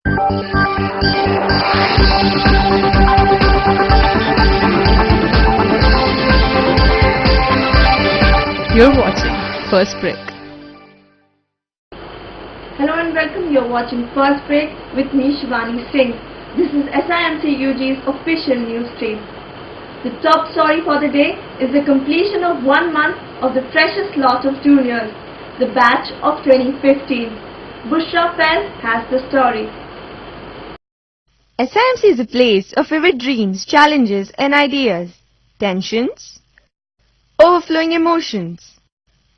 You're watching First Break. Hello and welcome. You're watching First Break with me, Shivani Singh. This is SIMC UG's official news stream. The top story for the day is the completion of 1 month of the freshest lot of juniors, the batch of 2015. Bushra Faiz has the story. SIMC is a place of vivid dreams, challenges and ideas, tensions, overflowing emotions.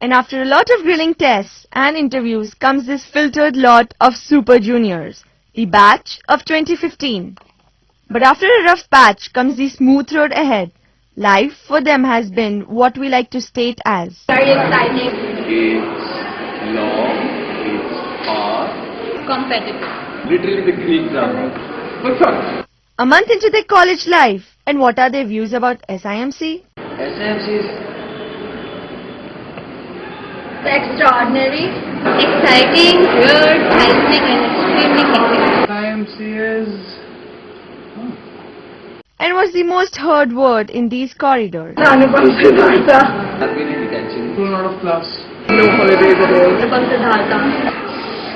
And after a lot of grilling tests and interviews comes this filtered lot of super juniors, the batch of 2015. But after a rough patch comes the smooth road ahead. Life for them has been what we like to state as Very exciting, It's long, it's hard, competitive. literally the Greek drama, but fun. a month into their college life. And what are their views about SIMC? SIMC is Extraordinary, exciting, weird, eye-opening and extremely hectic. SIMC is And was the most heard word in these corridors? Anupam Siddhartha. I've been in detention, Full out of class. no holidays at all, Anupam Siddhartha.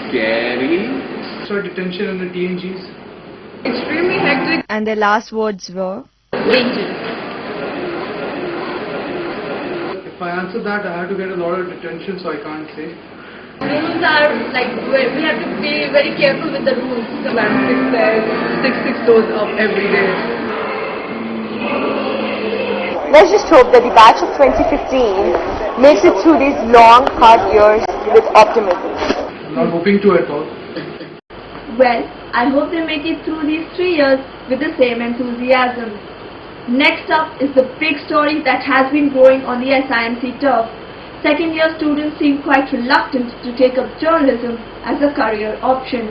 scary, So detention in the TNGs. Extremely hectic. And their last words were, Dangerous. If I answer that, I have to get a lot of detention, so I can't say. Rules are like, we have to be very careful with the rules. The madam says 6 doors up every day. let's just hope that the batch of 2015 makes it through these long, hard years with optimism. I'm not hoping to at all. Well, I hope they make it through these 3 years with the same enthusiasm. Next up is the big story that has been growing on the SIMC turf. Second year students seem quite reluctant to take up journalism as a career option.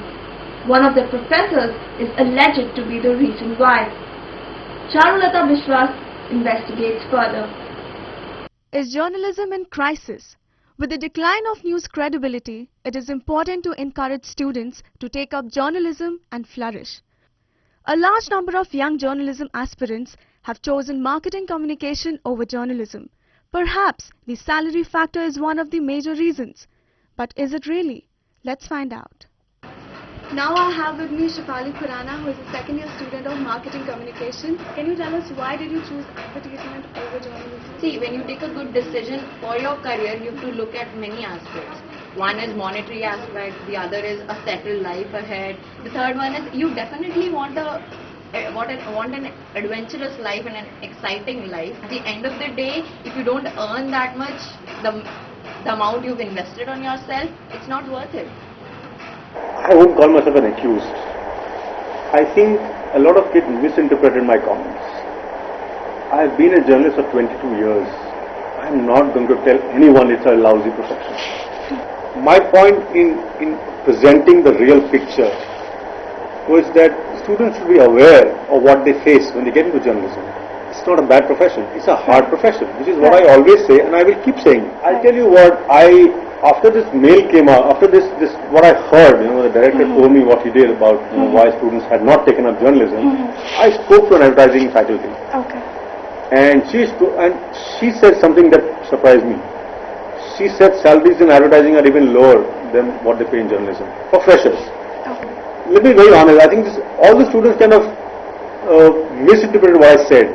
One of the professors is alleged to be the reason why. Charulata Biswas investigates further. Is journalism in crisis? With the decline of news credibility, it is important to encourage students to take up journalism and flourish. A large number of young journalism aspirants have chosen marketing communication over journalism. Perhaps the salary factor is one of the major reasons. But is it really? Let's find out. Now I have with me Shefali Khurana, who is a second year student of marketing communication. Can you tell us why did you choose advertisement over journalism? See, when you take a good decision for your career, you have to look at many aspects. One is monetary aspect, the other is a settled life ahead. The third one is you definitely want an adventurous life and an exciting life. At the end of the day, if you don't earn that much, the amount you've invested on yourself, it's not worth it. I won't call myself an accused. I think a lot of kids misinterpreted my comments. I've been a journalist for 22 years. I'm not going to tell anyone it's a lousy profession. My point in presenting the real picture was that students should be aware of what they face when they get into journalism. It's not a bad profession. It's a hard profession, which is what I always say, and I will keep saying. I'll tell you what, after this mail came out, after this what I heard, the director told me what he did about why students had not taken up journalism. I spoke to an advertising faculty. Okay. And she said something that surprised me. She said salaries in advertising are even lower than what they pay in journalism for freshers. Let me be very honest. I think all the students kind of misinterpreted what I said.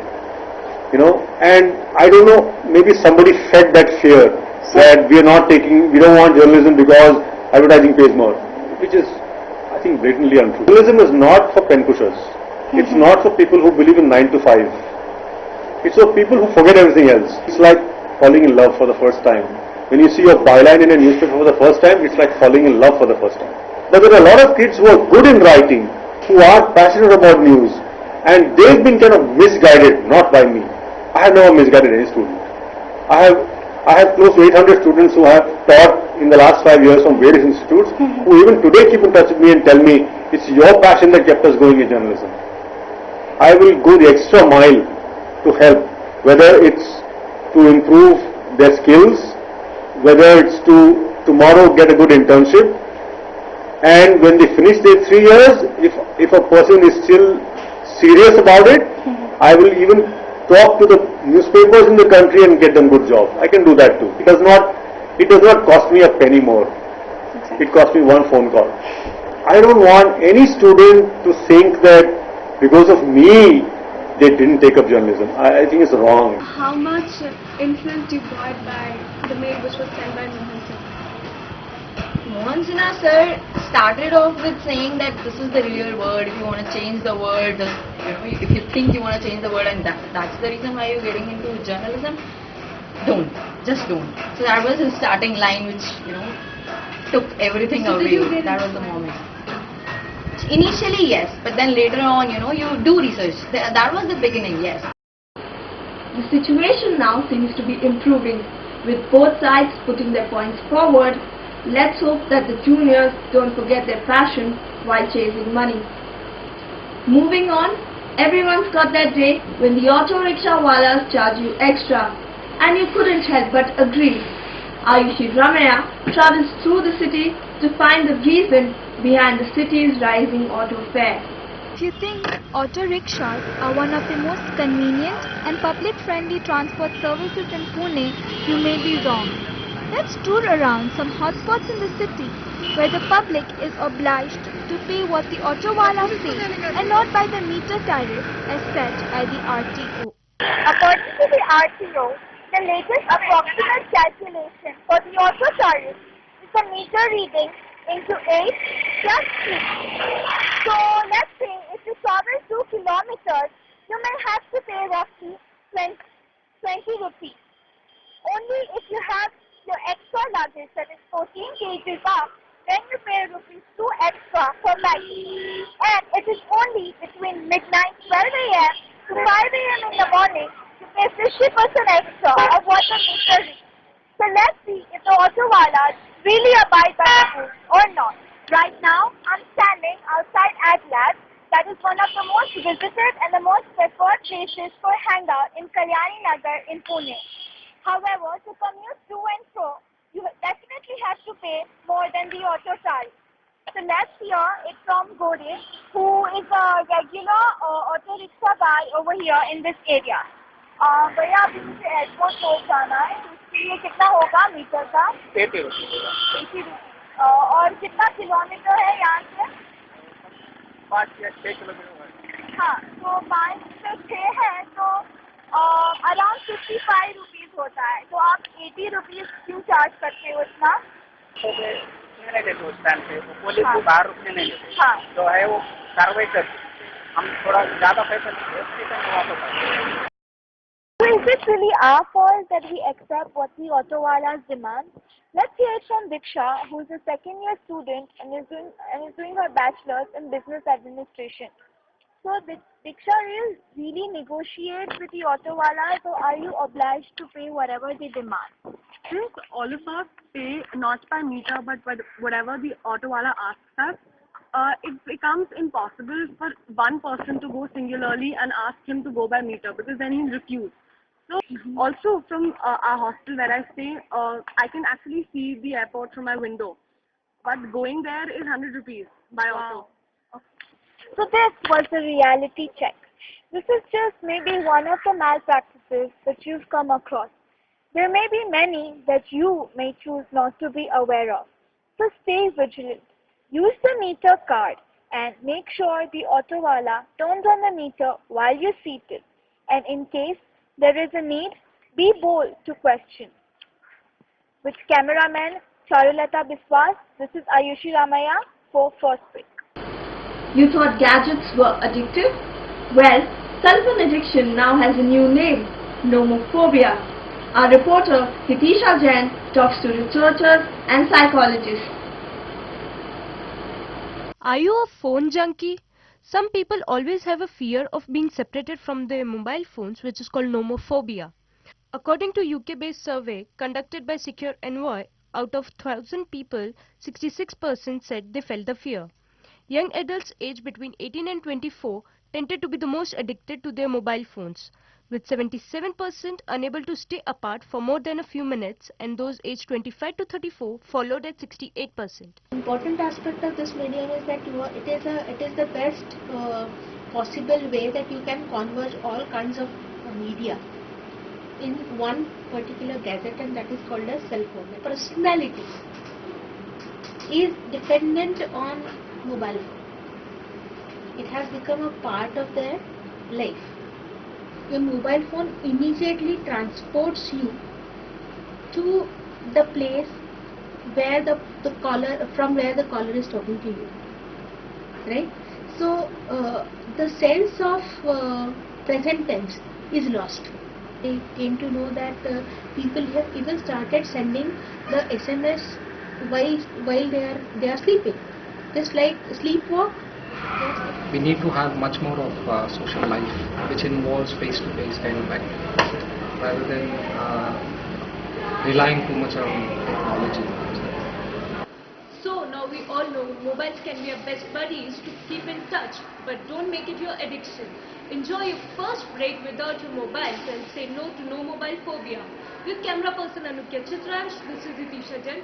And I don't know, maybe somebody fed that fear that we don't want journalism because advertising pays more, which is, I think, blatantly untrue. Journalism is not for pen pushers. It's not for people who believe in 9 to 5. It's for people who forget everything else. It's like falling in love for the first time. When you see your byline in a newspaper for the first time, it's like falling in love for the first time. But there are a lot of kids who are good in writing, who are passionate about news, and they've been kind of misguided, not by me. I have never misguided any student. I have close to 800 students who have taught in the last 5 years from various institutes, who even today keep in touch with me and tell me, it's your passion that kept us going in journalism. I will go the extra mile to help, whether it's to improve their skills, whether it's to tomorrow get a good internship, And when they finish their 3 years, if a person is still serious about it, I will even talk to the newspapers in the country and get them good jobs. I can do that too. It does not cost me a penny more. It cost me one phone call. I don't want any student to think that because of me they didn't take up journalism. I think it's wrong. How much influence you got by the mail which was sent by Mohan sir? Mohan Sinha sir started off with saying that this is the real word. If you want to change the word, if you think you want to change the word, and that's the reason why you're getting into journalism, just don't. So that was his starting line, which took everything away. That was the moment. Initially, yes, but then later on, you do research. That was the beginning, yes. The situation now seems to be improving, with both sides putting their points forward. Let's hope that the juniors don't forget their passion while chasing money. Moving on, everyone's got that day when the auto rickshaw wallas charge you extra, and you couldn't help but agree. Ayushi Ramaya travels through the city to find the reason behind the city's rising auto fare. If you think auto rickshaws are one of the most convenient and public-friendly transport services in Pune, you may be wrong. Let's tour around some hotspots in the city where the public is obliged to pay what the auto wala says and not by the meter tariff as set by the RTO. According to the RTO, the latest approximate calculation for the auto tariff is the meter reading into 8 plus 3. So let's say if you travel 2 kilometers, you may have to pay roughly 20 rupees. Only if you have your extra luggage, that is 14 kg up, then you pay rupees 2 extra for luggage. And it is only between midnight 12 a.m. to 5 a.m. in the morning you pay 50% extra of what the meter reads. So let's see if the auto walas really abide by the rules or not. Right now, I'm standing outside Adlab, that is one of the most visited and the most preferred places for hangout in Kalyani Nagar in Pune. However, to commute to and fro, you definitely have to pay more than the auto tariff. So let's hear it from Gode, who is a regular auto rickshaw guy over here in this area. भैया अभी मुझे airport road जाना है, तो उसके लिए कितना होगा मीटर का? 80 रुपये। और कितना किलोमीटर है यहाँ से? 5 या 6 किलोमीटर। हाँ, तो 5 से 6 है तो अराउंड 55 रुपीज़ होता है। तो आप 80 रुपीज़ क्यों चार्ज करते हो इतना? नहीं देते उस टाइम पे, पुलिस को बाहर रुकने नहीं देते। हाँ, जो है वो कार्रवाई करती है। हम थोड़ा ज़्यादा पैसा देते। So is it really our fault that we accept what the auto walas demand? Let's hear it from Diksha, who is a second-year student and is doing her bachelor's in business administration. So Diksha, will you really negotiate with the auto walas, or are you obliged to pay whatever they demand? Since all of us pay not by meter but by whatever the auto wala asks us, it becomes impossible for one person to go singularly and ask him to go by meter, because then he'll refuse. So also from our hostel where I stay, I can actually see the airport from my window. But going there is 100 rupees by auto. So this was the reality check. This is just maybe one of the malpractices that you've come across. There may be many that you may choose not to be aware of. So stay vigilant. Use the meter card and make sure the auto wala turns on the meter while you're seated. And in case there is a need, be bold to question. With cameraman Charulata Biswas, this is Ayushi Ramaya for First Break. You thought gadgets were addictive? Well, cell phone addiction now has a new name, nomophobia. Our reporter Hitisha Jain talks to researchers and psychologists. Are you a phone junkie? Some people always have a fear of being separated from their mobile phones, which is called nomophobia. According to UK-based survey conducted by Secure Envoy, out of 1,000 people, 66% said they felt the fear. Young adults aged between 18 and 24 tended to be the most addicted to their mobile phones. with 77% unable to stay apart for more than a few minutes, and those aged 25 to 34 followed at 68%. Important aspect of this medium is that it is the best possible way that you can converge all kinds of media in one particular gadget, and that is called a cell phone. The personality is dependent on mobile phone. It has become a part of their life. Your mobile phone immediately transports you to the place where the caller is talking to you, right? So the sense of present tense is lost. I came to know that people have even started sending the SMS while they are sleeping, just like sleepwalk. We need to have much more of social life, which involves face-to-face kind of activities, rather than relying too much on technology. So now we all know mobiles can be our best buddies to keep in touch, but don't make it your addiction. Enjoy your first break without your mobiles and say no to no mobile phobia. With camera person Anukya Chitransh, this is Itisha Jain.